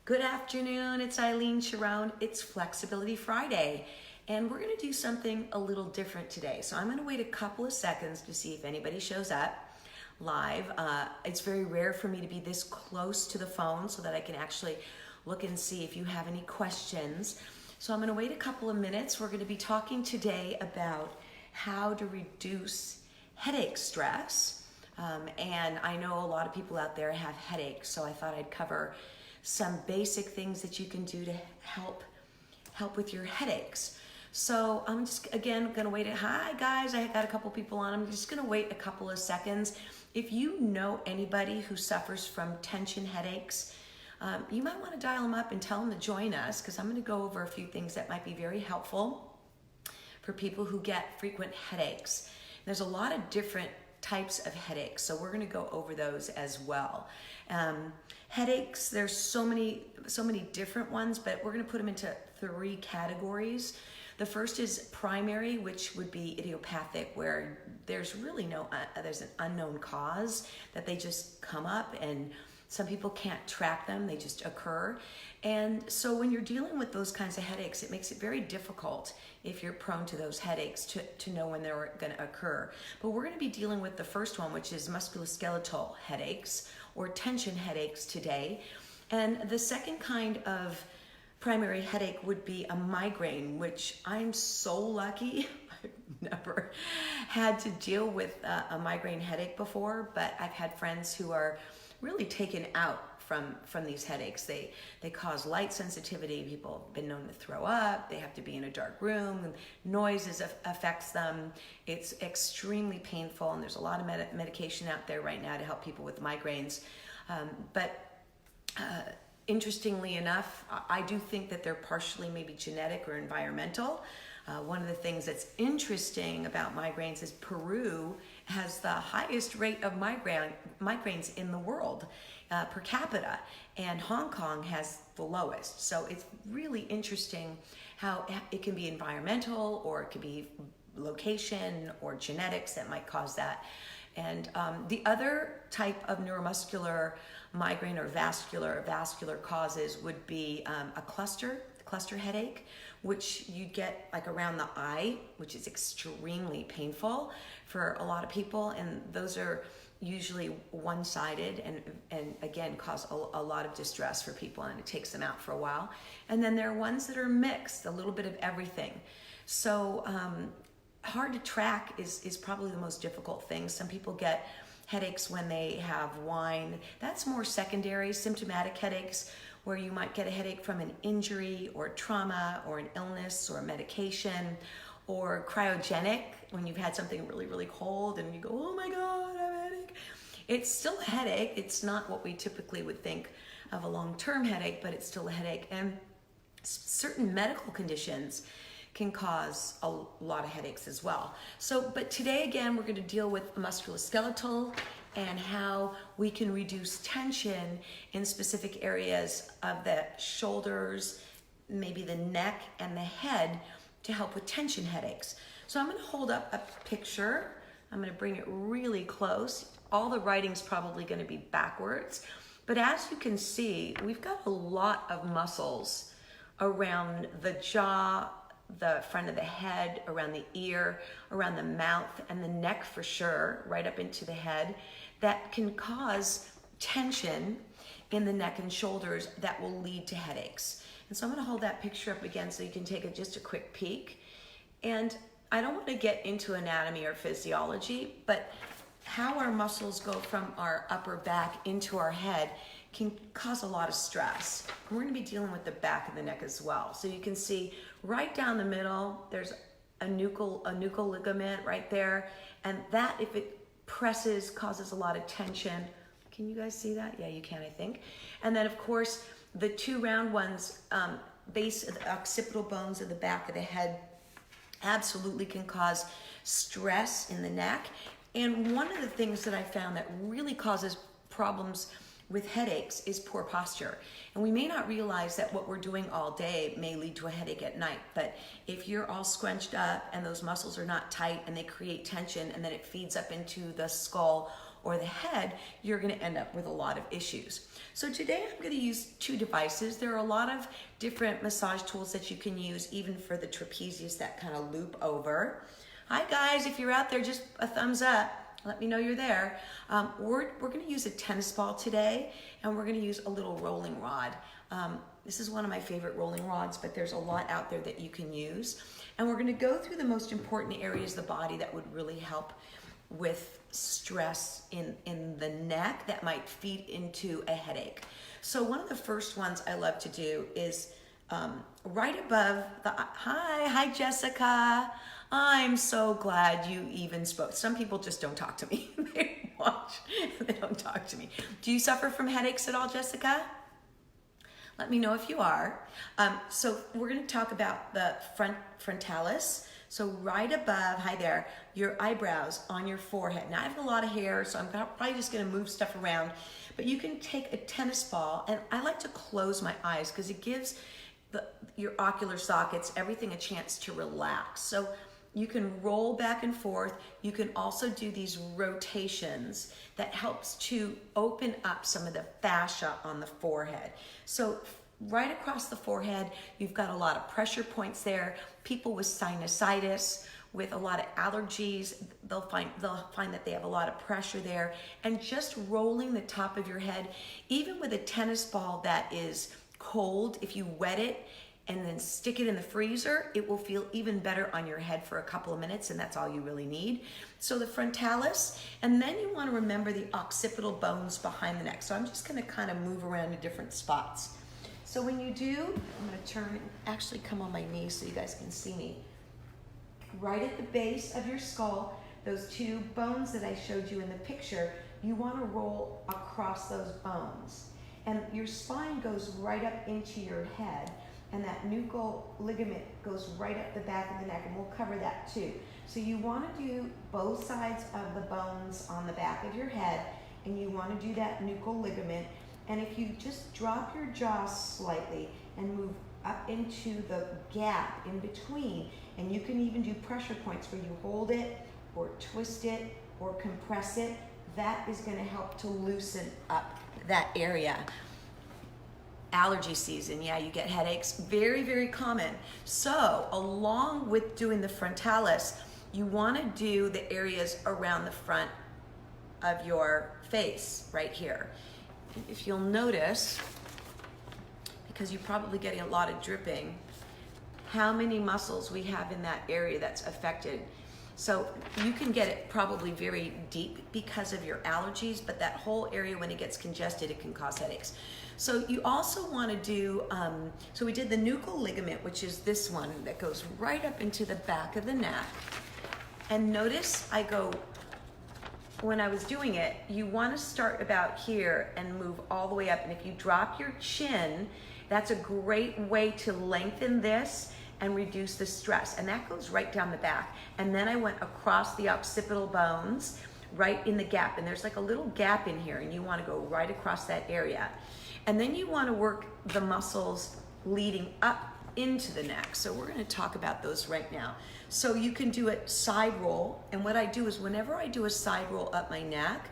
Good afternoon, it's Eileen Sharon. It's Flexibility Friday, and we're gonna do something a little different today. So I'm gonna wait a couple of seconds to see if anybody shows up live. It's very rare for me to be this close to the phone so that I can actually look and see if you have any questions. So I'm gonna wait a couple of minutes. We're gonna be talking today about how to reduce headache stress. And I know a lot of people out there have headaches, so I thought I'd cover some basic things that you can do to help with your headaches. So I'm just again gonna wait. Hi guys, I got a couple people on. I'm just gonna wait a couple of seconds. If you know anybody who suffers from tension headaches, you might want to dial them up and tell them to join us, because I'm going to go over a few things that might be very helpful for people who get frequent headaches. There's a lot of different types of headaches, so we're going to go over those as well. Headaches, there's so many different ones, but we're going to put them into three categories. The first is primary, which would be idiopathic, where there's really there's an unknown cause, that they just come up and some people can't track them, they just occur. And so when you're dealing with those kinds of headaches, it makes it very difficult, if you're prone to those headaches, to know when they're gonna occur. But we're gonna be dealing with the first one, which is musculoskeletal headaches or tension headaches today. And the second kind of primary headache would be a migraine, which I'm so lucky. I've never had to deal with a migraine headache before, but I've had friends who are really taken out from these headaches. They cause light sensitivity. People have been known to throw up. They have to be in a dark room. Noises affects them. It's extremely painful, and there's a lot of medication out there right now to help people with migraines. Interestingly enough, I do think that they're partially maybe genetic or environmental. One of the things that's interesting about migraines is Peru has the highest rate of migraines in the world per capita, and Hong Kong has the lowest. So it's really interesting how it can be environmental, or it could be location or genetics that might cause that. And the other type of neuromuscular migraine or vascular causes would be a cluster headache, which you get like around the eye, which is extremely painful for a lot of people. And those are usually one-sided and again cause a lot of distress for people, and it takes them out for a while. And then there are ones that are mixed, a little bit of everything. So hard to track is probably the most difficult thing. Some people get headaches when they have wine. That's more secondary. Symptomatic headaches, where you might get a headache from an injury or trauma or an illness or a medication, or cryogenic, when you've had something really, really cold and you go, oh my God, I have a headache. It's still a headache. It's not what we typically would think of a long-term headache, but it's still a headache. And certain medical conditions can cause a lot of headaches as well. So, but today again, we're going to deal with musculoskeletal and how we can reduce tension in specific areas of the shoulders, maybe the neck and the head, to help with tension headaches. So I'm going to hold up a picture. I'm going to bring it really close. All the writing's probably going to be backwards, but as you can see, we've got a lot of muscles around the jaw, the front of the head, around the ear, around the mouth, and the neck for sure, right up into the head, that can cause tension in the neck and shoulders that will lead to headaches. And so I'm going to hold that picture up again so you can take just a quick peek. And I don't want to get into anatomy or physiology, but how our muscles go from our upper back into our head can cause a lot of stress. And we're going to be dealing with the back of the neck as well. So you can see right down the middle, there's a nuchal ligament right there. And that, if it presses, causes a lot of tension. Can you guys see that? Yeah, you can, I think. And then of course, the two round ones, base of the occipital bones of the back of the head, absolutely can cause stress in the neck. And one of the things that I found that really causes problems with headaches is poor posture. And we may not realize that what we're doing all day may lead to a headache at night, but if you're all scrunched up and those muscles are not tight and they create tension, and then it feeds up into the skull or the head, you're gonna end up with a lot of issues. So today I'm gonna use two devices. There are a lot of different massage tools that you can use, even for the trapezius that kind of loop over. Hi guys, if you're out there, just a thumbs up. Let me know you're there. We're gonna use a tennis ball today, and we're gonna use a little rolling rod. This is one of my favorite rolling rods, but there's a lot out there that you can use. And we're gonna go through the most important areas of the body that would really help with stress in the neck that might feed into a headache. So one of the first ones I love to do is right above the, hi Jessica. I'm so glad you even spoke. Some people just don't talk to me. They watch, they don't talk to me. Do you suffer from headaches at all, Jessica? Let me know if you are. So we're gonna talk about the frontalis. So right above, hi there, your eyebrows on your forehead. Now I have a lot of hair, so I'm probably just gonna move stuff around, but you can take a tennis ball, and I like to close my eyes because it gives your ocular sockets, everything a chance to relax. So you can roll back and forth. You can also do these rotations that helps to open up some of the fascia on the forehead. So right across the forehead, you've got a lot of pressure points there. People with sinusitis, with a lot of allergies, they'll find that they have a lot of pressure there. And just rolling the top of your head, even with a tennis ball that is cold, if you wet it and then stick it in the freezer, it will feel even better on your head for a couple of minutes, and that's all you really need. So the frontalis, and then you want to remember the occipital bones behind the neck. So I'm just going to kind of move around to different spots. So when you do, I'm going to turn and actually come on my knees so you guys can see me. Right at the base of your skull, those two bones that I showed you in the picture, you want to roll across those bones. And your spine goes right up into your head, and that nuchal ligament goes right up the back of the neck, and we'll cover that too. So you want to do both sides of the bones on the back of your head, and you want to do that nuchal ligament. And if you just drop your jaw slightly and move up into the gap in between, and you can even do pressure points where you hold it or twist it or compress it, that is going to help to loosen up that area. Allergy season, yeah, you get headaches, very, very common. So along with doing the frontalis, you want to do the areas around the front of your face right here. If you'll notice, because you're probably getting a lot of dripping, how many muscles we have in that area that's affected. So you can get it probably very deep because of your allergies, but that whole area, when it gets congested, it can cause headaches. So you also want to do, so we did the nuchal ligament, which is this one that goes right up into the back of the neck. And notice I go, when I was doing it, you want to start about here and move all the way up. And if you drop your chin, that's a great way to lengthen this and reduce the stress. And that goes right down the back. And then I went across the occipital bones, right in the gap. And there's like a little gap in here, and you want to go right across that area. And then you want to work the muscles leading up into the neck. So we're going to talk about those right now. So you can do it side roll. And what I do is whenever I do a side roll up my neck,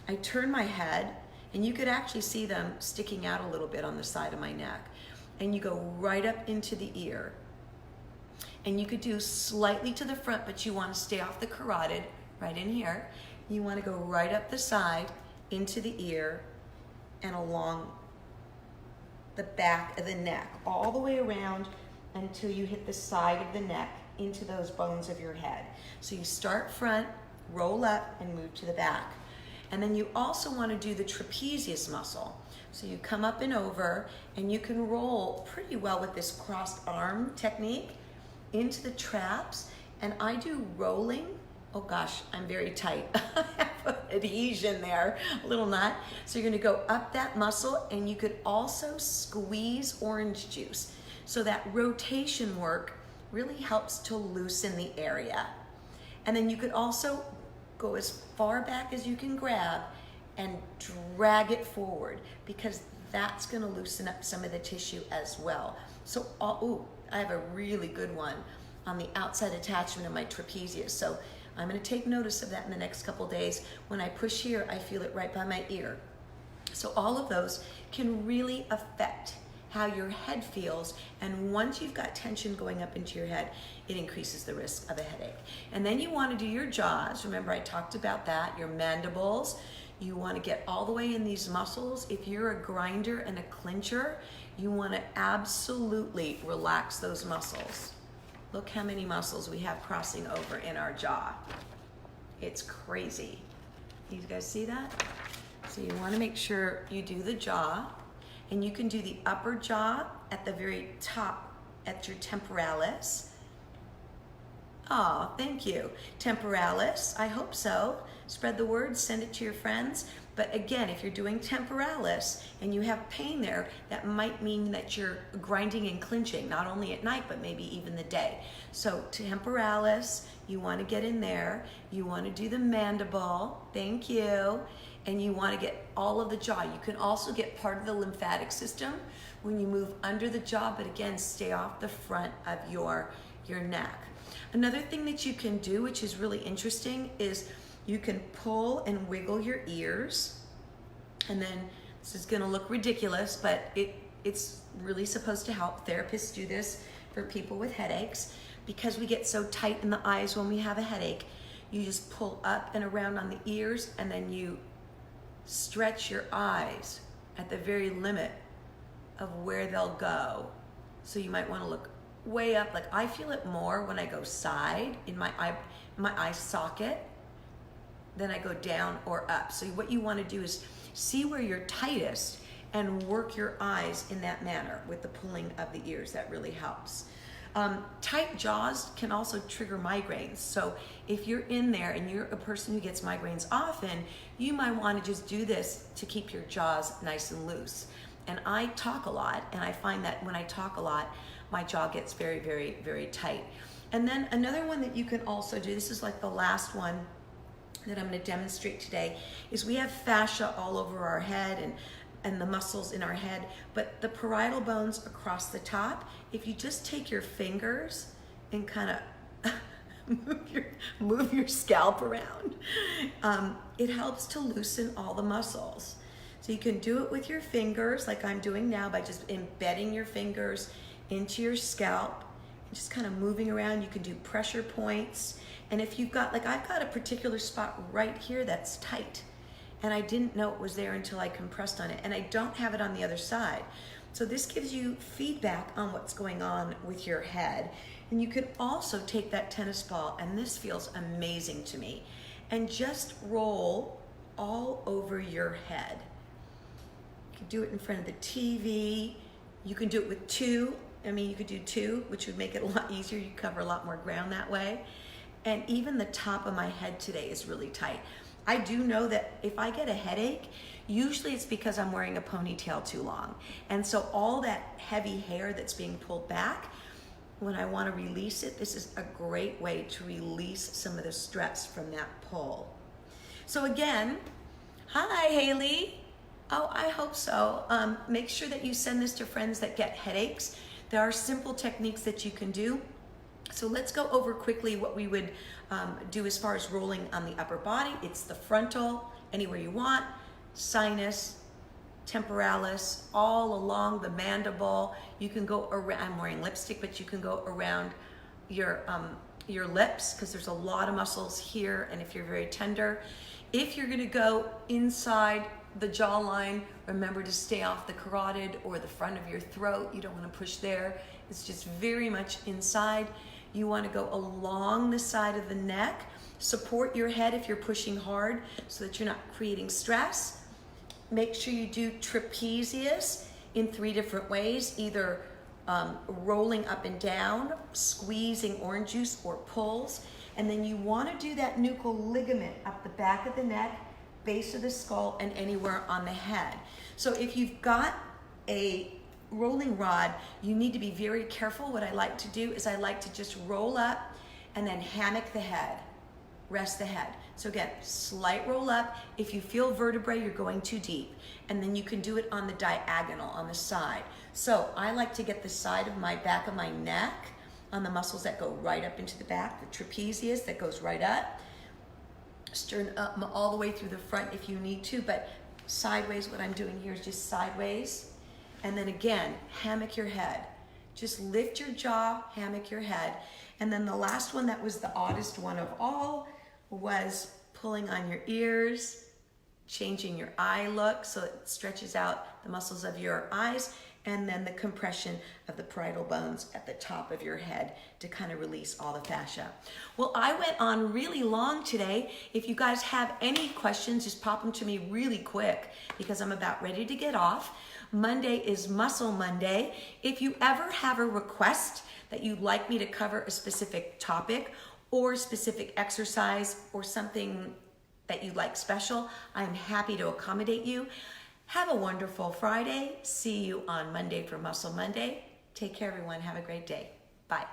I turn my head, and you could actually see them sticking out a little bit on the side of my neck. And you go right up into the ear. And you could do slightly to the front, but you want to stay off the carotid, right in here. You want to go right up the side into the ear and along the back of the neck, all the way around until you hit the side of the neck into those bones of your head. So you start front, roll up, and move to the back. And then you also want to do the trapezius muscle. So you come up and over, and you can roll pretty well with this crossed arm technique into the traps. And I do rolling. Oh gosh, I'm very tight. I have adhesion there, a little knot. So you're gonna go up that muscle, and you could also squeeze orange juice. So that rotation work really helps to loosen the area. And then you could also go as far back as you can grab and drag it forward, because that's gonna loosen up some of the tissue as well. So, I have a really good one on the outside attachment of my trapezius. So I'm going to take notice of that in the next couple days. When I push here, I feel it right by my ear. So all of those can really affect how your head feels, and once you've got tension going up into your head, it increases the risk of a headache. And then you want to do your jaws. Remember, I talked about that, your mandibles. You want to get all the way in these muscles. If you're a grinder and a clincher, you want to absolutely relax those muscles. Look how many muscles we have crossing over in our jaw. It's crazy. You guys see that? So you want to make sure you do the jaw, and you can do the upper jaw at the very top at your temporalis. Oh, thank you. Temporalis, I hope so. Spread the word, send it to your friends. But again, if you're doing temporalis and you have pain there, that might mean that you're grinding and clinching, not only at night, but maybe even the day. So temporalis, you want to get in there. You want to do the mandible, thank you. And you want to get all of the jaw. You can also get part of the lymphatic system when you move under the jaw, but again, stay off the front of your neck. Another thing that you can do, which is really interesting, is you can pull and wiggle your ears. And then this is going to look ridiculous, but it's really supposed to help. Therapists do this for people with headaches because we get so tight in the eyes when we have a headache. You just pull up and around on the ears, and then you stretch your eyes at the very limit of where they'll go. So you might want to look way up. Like I feel it more when I go side in my eye socket than I go down or up. So what you want to do is see where you're tightest and work your eyes in that manner with the pulling of the ears. That really helps. Tight jaws can also trigger migraines. So if you're in there and you're a person who gets migraines often, you might want to just do this to keep your jaws nice and loose. And I talk a lot, and I find that when I talk a lot, my jaw gets very, very, very tight. And then another one that you can also do, this is like the last one that I'm going to demonstrate today, is we have fascia all over our head and the muscles in our head, but the parietal bones across the top, if you just take your fingers and kind of move your scalp around, it helps to loosen all the muscles. So you can do it with your fingers like I'm doing now by just embedding your fingers into your scalp and just kind of moving around. You can do pressure points. And if you've got, like I've got a particular spot right here that's tight, and I didn't know it was there until I compressed on it, and I don't have it on the other side. So this gives you feedback on what's going on with your head. And you can also take that tennis ball, and this feels amazing to me, and just roll all over your head. You can do it in front of the TV. You can do it with two. I mean, you could do two, which would make it a lot easier. You cover a lot more ground that way. And even the top of my head today is really tight. I do know that if I get a headache, usually it's because I'm wearing a ponytail too long. And so all that heavy hair that's being pulled back, when I want to release it, this is a great way to release some of the stress from that pull. So again, hi Haley. Oh, I hope so. Make sure that you send this to friends that get headaches. There are simple techniques that you can do. So let's go over quickly what we would do as far as rolling on the upper body. It's the frontal, anywhere you want, sinus, temporalis, all along the mandible. You can go around, I'm wearing lipstick, but you can go around your lips because there's a lot of muscles here, and if you're very tender. If you're gonna go inside the jawline, remember to stay off the carotid or the front of your throat. You don't wanna push there. It's just very much inside. You wanna go along the side of the neck. Support your head if you're pushing hard so that you're not creating stress. Make sure you do trapezius in 3 different ways, either rolling up and down, squeezing orange juice, or pulls. And then you wanna do that nuchal ligament up the back of the neck, base of the skull, and anywhere on the head. So if you've got a rolling rod, you need to be very careful. What I like to do is I like to just roll up and then hammock the head, rest the head. So again, slight roll up. If you feel vertebrae, you're going too deep. And then you can do it on the diagonal, on the side. So I like to get the side of my back of my neck on the muscles that go right up into the back, the trapezius that goes right up. stern up all the way through the front if you need to, but sideways, what I'm doing here is just sideways. And then again, hammock your head. Just lift your jaw, hammock your head. And then the last one that was the oddest one of all was pulling on your ears, changing your eye look so it stretches out the muscles of your eyes, and then the compression of the parietal bones at the top of your head to kind of release all the fascia. Well, I went on really long today. If you guys have any questions, just pop them to me really quick because I'm about ready to get off. Monday is Muscle Monday. If you ever have a request that you'd like me to cover a specific topic or specific exercise or something that you'd like special, I'm happy to accommodate you. Have a wonderful Friday. See you on Monday for Muscle Monday. Take care, everyone. Have a great day. Bye.